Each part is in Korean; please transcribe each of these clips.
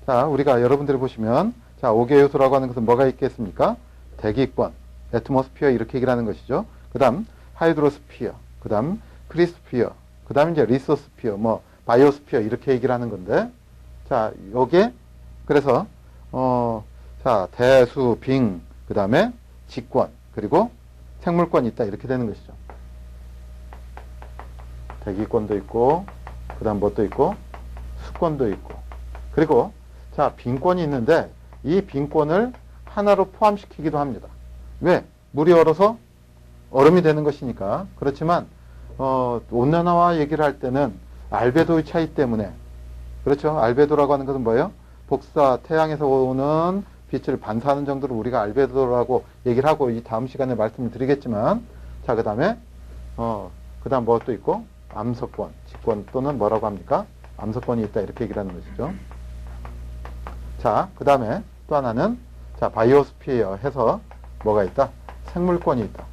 자, 우리가 여러분들이 보시면, 자, 5개 요소라고 하는 것은 뭐가 있겠습니까? 대기권, 애트모스피어 이렇게 얘기를 하는 것이죠. 그 다음, 하이드로스피어, 그 다음, 크리스피어, 그 다음 이제 리소스피어, 뭐, 바이오스피어 이렇게 얘기를 하는 건데, 자, 요게, 그래서, 자, 대수, 빙, 그 다음에 직권, 그리고 생물권이 있다. 이렇게 되는 것이죠. 대기권도 있고, 그 다음 뭣도 있고, 수권도 있고, 그리고, 자, 빈권이 있는데, 이 빈권을 하나로 포함시키기도 합니다. 왜? 물이 얼어서 얼음이 되는 것이니까. 그렇지만, 온난화와 얘기를 할 때는 알베도의 차이 때문에, 그렇죠. 알베도라고 하는 것은 뭐예요? 복사, 태양에서 오는 빛을 반사하는 정도로 우리가 알베도라고 얘기를 하고 이 다음 시간에 말씀을 드리겠지만, 자, 그 다음에, 그 다음 뭐 또 있고, 암석권, 직권 또는 뭐라고 합니까? 암석권이 있다. 이렇게 얘기를 하는 것이죠. 자, 그 다음에 또 하나는, 자, 바이오스피어 해서 뭐가 있다? 생물권이 있다.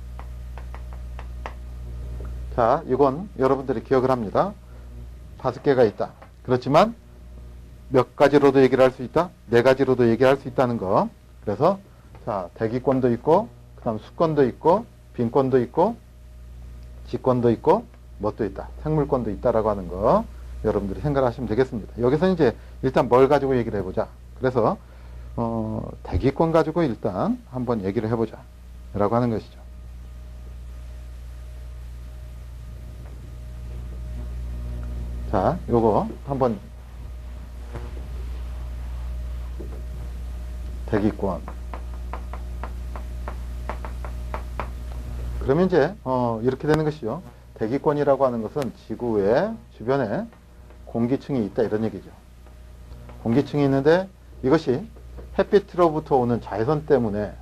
자, 이건 여러분들이 기억을 합니다. 5개가 있다. 그렇지만 몇 가지로도 얘기를 할 수 있다? 4가지로도 얘기할 수 있다는 거. 그래서 자, 대기권도 있고, 그 다음 수권도 있고, 빈권도 있고, 직권도 있고, 뭣도 있다? 생물권도 있다라고 하는 거 여러분들이 생각하시면 되겠습니다. 여기서 이제 일단 뭘 가지고 얘기를 해보자. 그래서 대기권 가지고 일단 한번 얘기를 해보자 라고 하는 것이죠. 자, 요거 한번 대기권. 그러면 이제 이렇게 되는 것이요. 대기권이라고 하는 것은 지구의 주변에 공기층이 있다 이런 얘기죠. 공기층이 있는데 이것이 햇빛으로부터 오는 자외선 때문에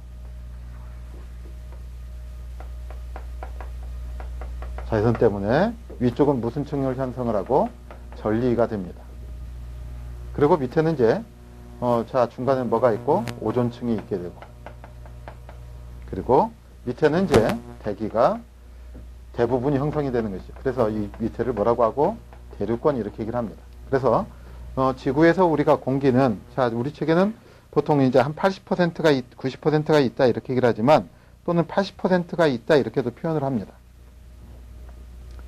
위쪽은 무슨 층을 형성을 하고 전리가 됩니다. 그리고 밑에는 이제 자, 중간에 뭐가 있고 오존층이 있게 되고, 그리고 밑에는 이제 대기가 대부분이 형성이 되는 것이죠. 그래서 이 밑에를 뭐라고 하고 대류권 이렇게 얘기를 합니다. 그래서 지구에서 우리가 공기는, 자, 우리 책에는 보통 이제 한 80%가 90%가 있다 이렇게 얘기를 하지만, 또는 80%가 있다 이렇게도 표현을 합니다.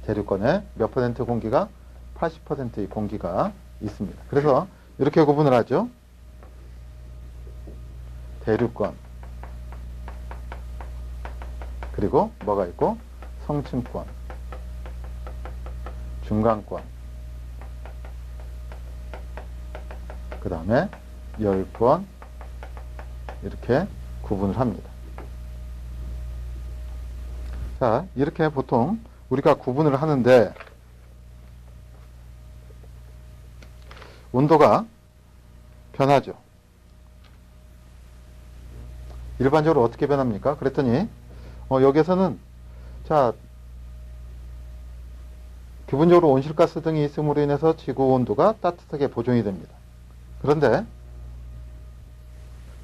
대류권에 몇 퍼센트 공기가? 80%의 공기가 있습니다. 그래서 이렇게 구분을 하죠. 대류권, 그리고 뭐가 있고 성층권, 중간권, 그 다음에 열권 이렇게 구분을 합니다. 자, 이렇게 보통 우리가 구분을 하는데 온도가 변하죠. 일반적으로 어떻게 변합니까? 그랬더니 여기에서는 자, 기본적으로 온실가스 등이 있음으로 인해서 지구 온도가 따뜻하게 보존이 됩니다. 그런데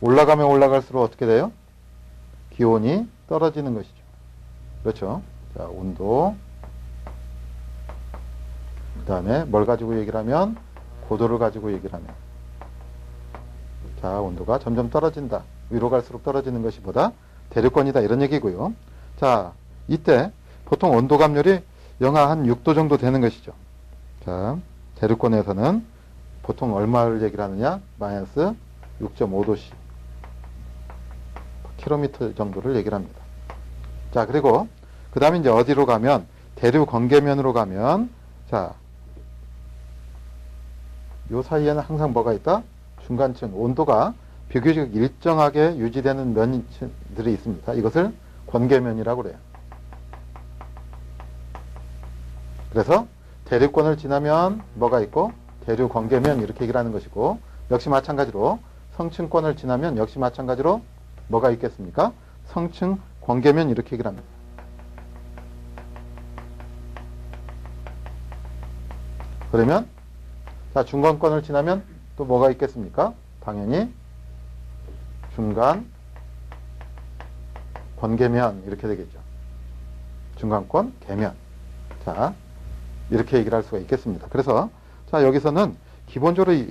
올라가면 올라갈수록 어떻게 돼요? 기온이 떨어지는 것이죠. 그렇죠? 자, 온도, 그 다음에 뭘 가지고 얘기를 하면 고도를 가지고 얘기를 하면, 자, 온도가 점점 떨어진다. 위로 갈수록 떨어지는 것이 보다 대류권이다 이런 얘기고요. 자, 이때 보통 온도 감률이 영하 한 6도 정도 되는 것이죠. 자, 대류권에서는 보통 얼마를 얘기를 하느냐? 마이너스 6.5도씨 킬로미터 정도를 얘기를 합니다. 자, 그리고 그 다음에 이제 어디로 가면, 대류 건계면으로 가면, 자, 요 사이에는 항상 뭐가 있다? 중간층, 온도가 비교적 일정하게 유지되는 면들이 있습니다. 이것을 건계면이라고 그래요. 그래서 대류권을 지나면 뭐가 있고 대류 건계면 이렇게 얘기를 하는 것이고, 역시 마찬가지로 성층권을 지나면 역시 마찬가지로 뭐가 있겠습니까? 성층 건계면 이렇게 얘기를 합니다. 그러면 자, 중간권을 지나면 또 뭐가 있겠습니까? 당연히 중간 권계면 이렇게 되겠죠. 중간권 계면. 자, 이렇게 얘기를 할 수가 있겠습니다. 그래서 자, 여기서는 기본적으로 이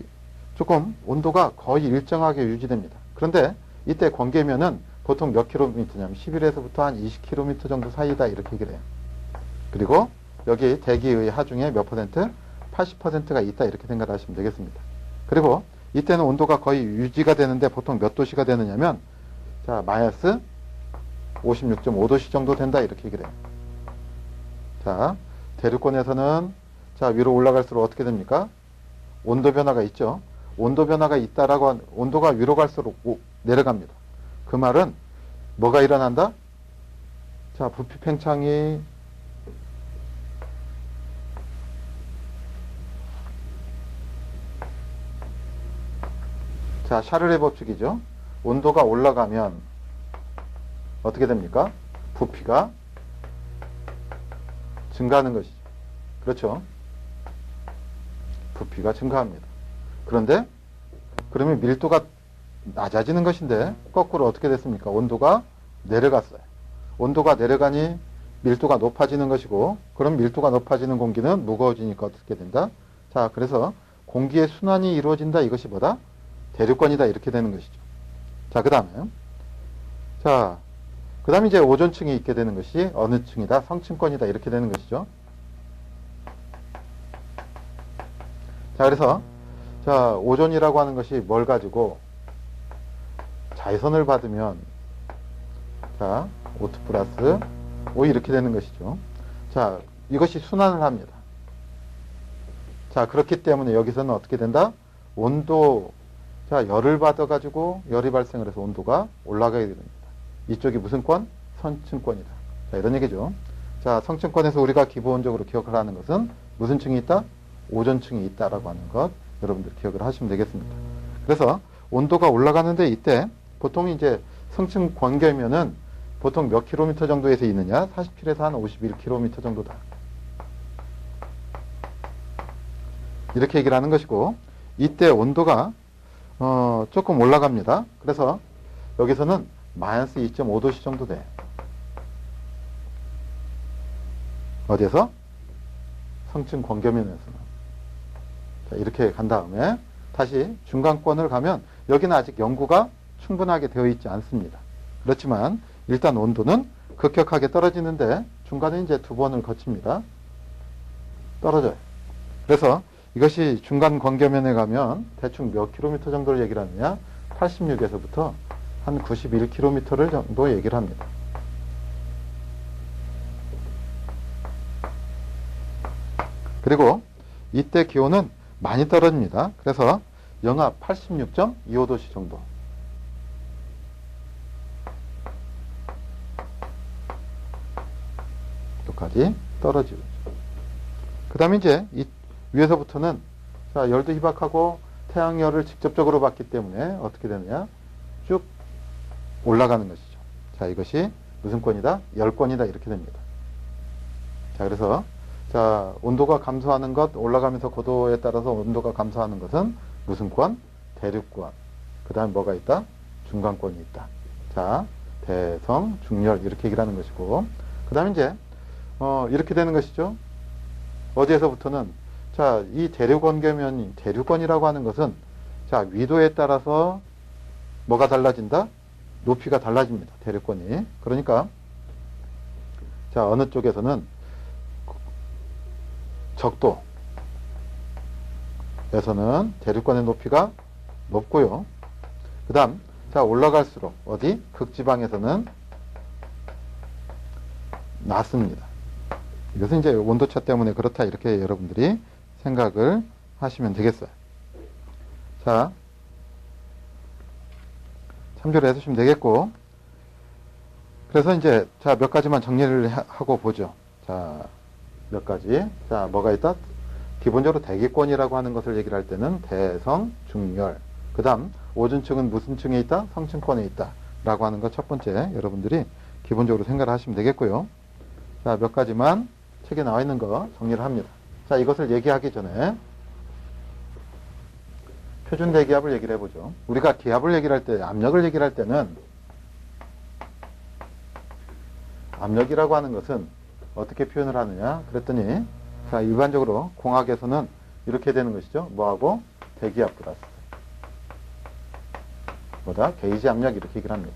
조금 온도가 거의 일정하게 유지됩니다. 그런데 이때 건계면은 보통 몇 킬로미터냐면 11에서부터 한 20km 정도 사이다 이렇게 얘기를 해요. 그리고 여기 대기의 하중에 몇 퍼센트? 80%가 있다 이렇게 생각을 하시면 되겠습니다. 그리고 이때는 온도가 거의 유지가 되는데 보통 몇 도씨가 되느냐면 자 마이너스 56.5도씨 정도 된다 이렇게 얘기를 해요. 자 대륙권에서는 자 위로 올라갈수록 어떻게 됩니까? 온도 변화가 있죠. 온도 변화가 있다라고 온도가 위로 갈수록 내려갑니다. 그 말은 뭐가 일어난다? 자 부피 팽창이 자 샤를의 법칙이죠. 온도가 올라가면 어떻게 됩니까? 부피가 증가하는 것이죠. 그렇죠? 부피가 증가합니다. 그런데 그러면 밀도가 낮아지는 것인데 거꾸로 어떻게 됐습니까? 온도가 내려갔어요. 온도가 내려가니 밀도가 높아지는 것이고 그럼 밀도가 높아지는 공기는 무거워지니까 어떻게 된다? 자 그래서 공기의 순환이 이루어진다. 이것이 뭐다? 대륙권이다. 이렇게 되는 것이죠. 자 그 다음에 자 그 다음에 이제 오존층이 있게 되는 것이 어느 층이다? 성층권이다. 이렇게 되는 것이죠. 자 그래서 자 오존이라고 하는 것이 뭘 가지고 자외선을 받으면 자 O2 플러스 O 이렇게 되는 것이죠. 자 이것이 순환을 합니다. 자 그렇기 때문에 여기서는 어떻게 된다? 온도 자 열을 받아 가지고 열이 발생을 해서 온도가 올라가게 됩니다. 이쪽이 무슨 권? 선층권이다. 자 이런 얘기죠. 자 성층권에서 우리가 기본적으로 기억을 하는 것은 무슨 층이 있다? 오존층이 있다라고 하는 것 여러분들 기억을 하시면 되겠습니다. 그래서 온도가 올라가는데 이때 보통 이제 성층 관계면은 보통 몇 킬로미터 정도에서 있느냐? 47에서 한 51km 정도다. 이렇게 얘기를 하는 것이고 이때 온도가 조금 올라갑니다. 그래서 여기서는 마이너스 2.5도씨 정도 돼. 어디에서? 성층 관계면에서는. 자, 이렇게 간 다음에 다시 중간권을 가면 여기는 아직 연구가 충분하게 되어 있지 않습니다. 그렇지만 일단 온도는 급격하게 떨어지는데 중간에 이제 두 번을 거칩니다. 떨어져요. 그래서 이것이 중간 관계면에 가면 대충 몇 킬로미터 정도를 얘기를 하느냐? 86에서부터 한 91km를 정도 얘기를 합니다. 그리고 이때 기온은 많이 떨어집니다. 그래서 영하 86.25도씨 정도. 까지 떨어지고. 그 다음에 이제 이 위에서부터는 자 열도 희박하고 태양열을 직접적으로 받기 때문에 어떻게 되느냐? 쭉 올라가는 것이죠. 자 이것이 무슨 권이다? 열권이다. 이렇게 됩니다. 자 그래서 자 온도가 감소하는 것 올라가면서 고도에 따라서 온도가 감소하는 것은 무슨 권? 대륙권. 그 다음에 뭐가 있다? 중간권이 있다. 자 대성, 중열 이렇게 얘기를 하는 것이고 그 다음에 이제 이렇게 되는 것이죠. 어디에서부터는 자 이 대륙원계면이 대륙권이라고 하는 것은 자 위도에 따라서 뭐가 달라진다? 높이가 달라집니다. 대륙권이. 그러니까 자 어느 쪽에서는 적도에서는 대륙권의 높이가 높고요. 그 다음 자 올라갈수록 어디? 극지방에서는 낮습니다. 이것은 이제 온도차 때문에 그렇다 이렇게 여러분들이 생각을 하시면 되겠어요. 자 참조를 해주시면 되겠고 그래서 이제 자 몇 가지만 정리를 하고 보죠. 자 몇 가지 자 뭐가 있다? 기본적으로 대기권이라고 하는 것을 얘기를 할 때는 대성, 중열 그 다음 오존층은 무슨 층에 있다? 성층권에 있다 라고 하는 것 첫 번째 여러분들이 기본적으로 생각을 하시면 되겠고요. 자 몇 가지만 책에 나와 있는 거 정리를 합니다. 자 이것을 얘기하기 전에 표준 대기압을 얘기를 해보죠. 우리가 기압을 얘기를 할 때 압력을 얘기를 할 때는 압력이라고 하는 것은 어떻게 표현을 하느냐 그랬더니 자 일반적으로 공학에서는 이렇게 되는 것이죠. 뭐하고? 대기압 플러스 뭐다? 게이지 압력 이렇게 얘기를 합니다.